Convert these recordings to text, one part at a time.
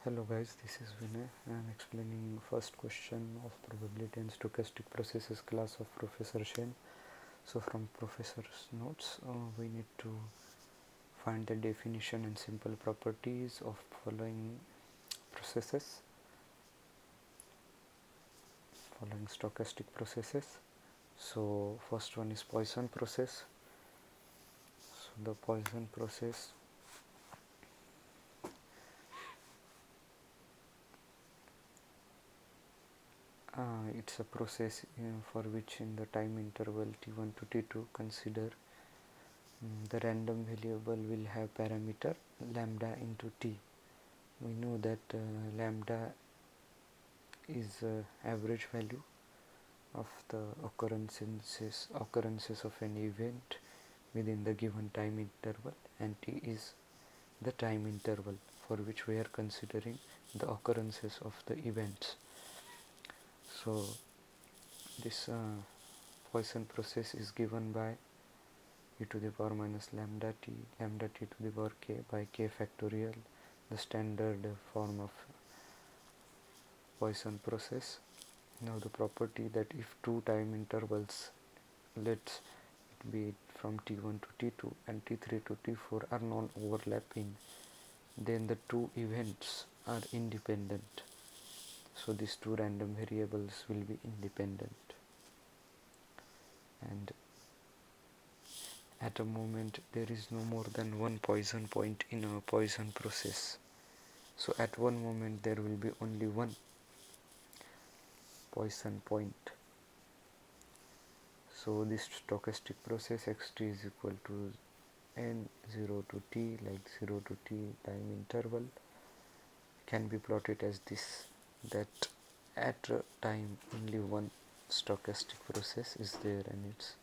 Hello guys, this is Vinay. I am explaining first question of probability and stochastic processes class of Professor Shen. So from Professor's notes, we need to find the definition and simple properties of following processes, following stochastic processes. So first one is Poisson process. So the Poisson process it's a process for which in the time interval t1 to t2 consider the random variable will have parameter lambda into t. We know that lambda is average value of the occurrences of an event within the given time interval, and t is the time interval for which we are considering the occurrences of the events. So this Poisson process is given by e to the power minus lambda t to the power k by k factorial, the standard form of Poisson process. Now the property that if two time intervals, let's it be from t1 to t2 and t3 to t4 are non-overlapping, then the two events are independent. So these two random variables will be independent, and at a moment there is no more than one Poisson point in a Poisson process. So at one moment there will be only one Poisson point. So this stochastic process xt is equal to n 0 to t, like 0 to t time interval, can be plotted as this, that at a time only one stochastic process is there and it's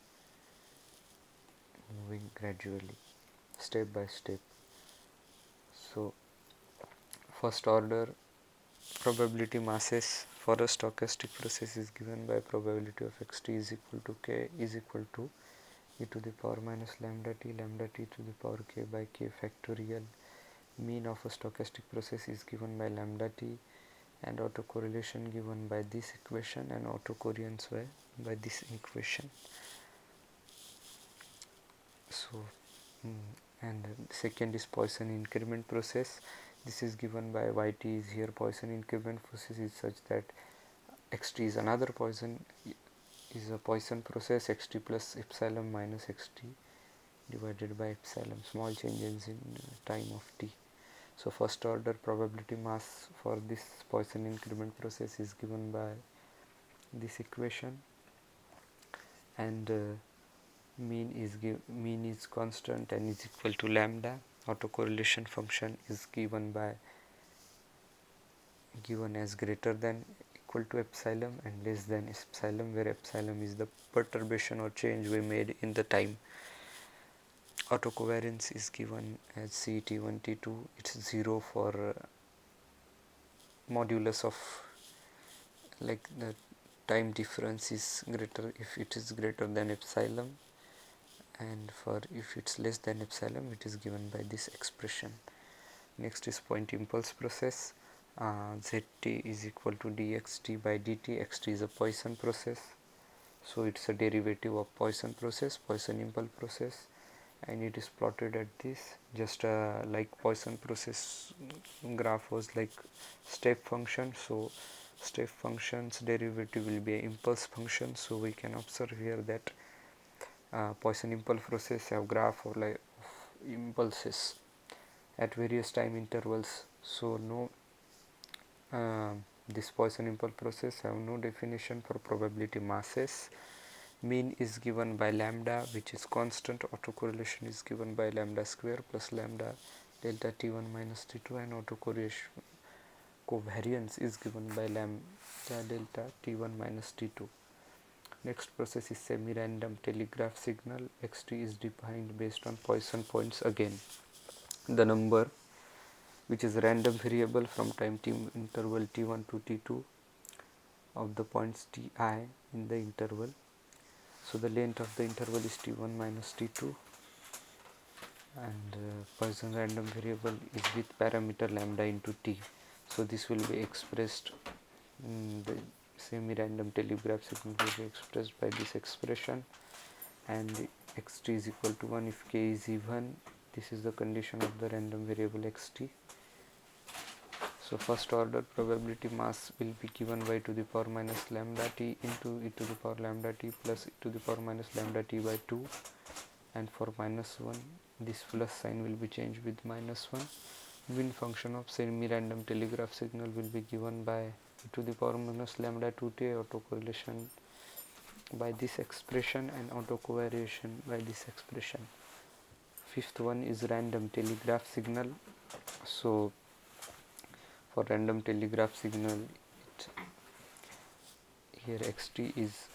moving gradually, step by step. So first order probability masses for a stochastic process is given by probability of xt is equal to k is equal to e to the power minus lambda t to the power k by k factorial. Mean of a stochastic process is given by lambda t, and autocorrelation given by this equation, and autocovariance by this equation. So and second is Poisson increment process. This is given by yt is here. Poisson increment process is such that xt is another Poisson, is a Poisson process, xt plus epsilon minus xt divided by epsilon, small changes in time of t. So first order probability mass for this Poisson increment process is given by this equation, and mean is constant and is equal to lambda. Autocorrelation function is given as greater than equal to epsilon and less than epsilon, where epsilon is the perturbation or change we made in the time. Autocovariance is given as Ct1 T2. It's 0 for modulus of, like, the time difference is greater if it is greater than epsilon, and for if it's less than epsilon it is given by this expression. Next is point impulse process. Zt is equal to dxt by dt. Xt is a Poisson process, so it's a derivative of Poisson process, Poisson impulse process, and it is plotted at this, just like Poisson process graph was like step function. So step function's derivative will be an impulse function. So we can observe here that Poisson impulse process have graph of like impulses at various time intervals. So no this Poisson impulse process have no definition for probability masses. Mean is given by lambda, which is constant. Autocorrelation is given by lambda square plus lambda delta t1 minus t2, and autocorrelation covariance is given by lambda delta t1 minus t2. Next process is semi-random telegraph signal. Xt is defined based on Poisson points again. The number which is random variable from time t interval t1 to t2 of the points ti in the interval. So the length of the interval is t1 minus t2, and Poisson random variable is with parameter lambda into t. So this will be expressed, the semi-random telegraph signal will be expressed by this expression, and xt is equal to 1 if k is even. This is the condition of the random variable xt. So first order probability mass will be given by e to the power minus lambda t into e to the power lambda t plus e to the power minus lambda t by 2, and for minus 1 this plus sign will be changed with minus 1. Mean function of semi-random telegraph signal will be given by e to the power minus lambda 2t autocorrelation by this expression and autocovariation by this expression. Fifth one is random telegraph signal. So for random telegraph signal, here xt is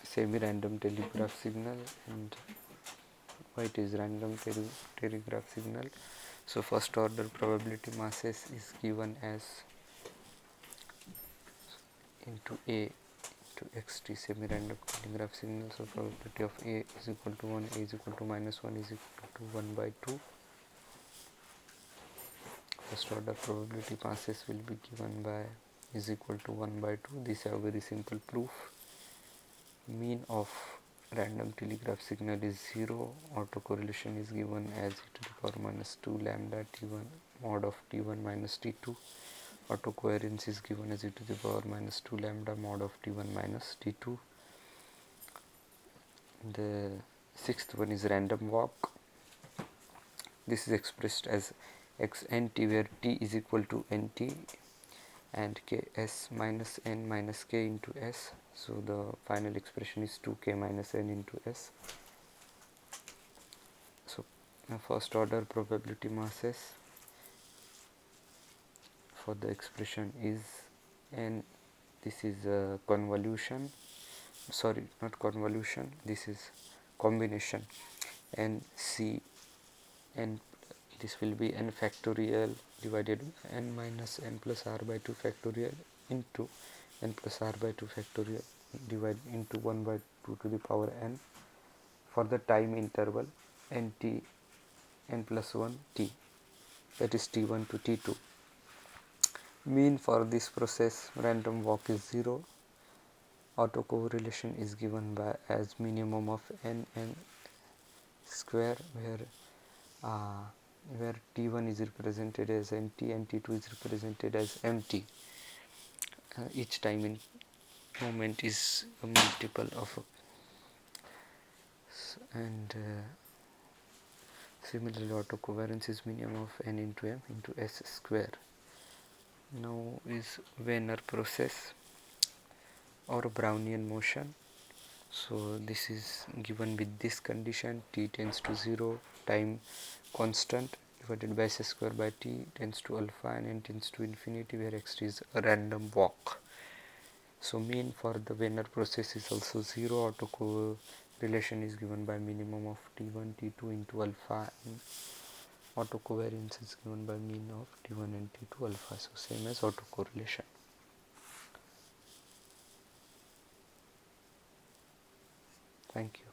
semi-random telegraph signal and why it is random telegraph signal. So first order probability masses is given as into a to xt semi-random telegraph signal. So probability of a is equal to 1, a is equal to minus 1 is equal to 1 by 2. First order probability masses will be given by is equal to 1 by 2. This is a very simple proof. Mean of random telegraph signal is 0. Autocorrelation is given as e to the power minus 2 lambda t1 mod of t1 minus t2. Autocovariance is given as e to the power minus 2 lambda mod of t1 minus t2. The sixth one is random walk. This is expressed as xnt, where t is equal to nt and ks minus n minus k into s. So the final expression is 2k minus n into s. So first order probability masses for the expression is n. This is a convolution, sorry, not convolution, this is combination n c n. This will be n factorial divided by n minus n plus r by 2 factorial into n plus r by 2 factorial divided into 1 by 2 to the power n for the time interval nt n plus 1 t, that is t1 to t2. Mean for this process random walk is 0. Autocorrelation is given by as minimum of n square, where t1 is represented as nt and t2 is represented as mt. Each time in moment is a multiple of and similarly autocovariance is minimum of n into m into s square. Now is Wiener process or Brownian motion. So this is given with this condition: t tends to 0, time constant divided by s square by t tends to alpha and n tends to infinity, where xt is a random walk. So mean for the Wiener process is also 0. Autocorrelation is given by minimum of t1 t2 into alpha, and autocovariance is given by mean of t1 and t2 alpha. So same as autocorrelation. Thank you.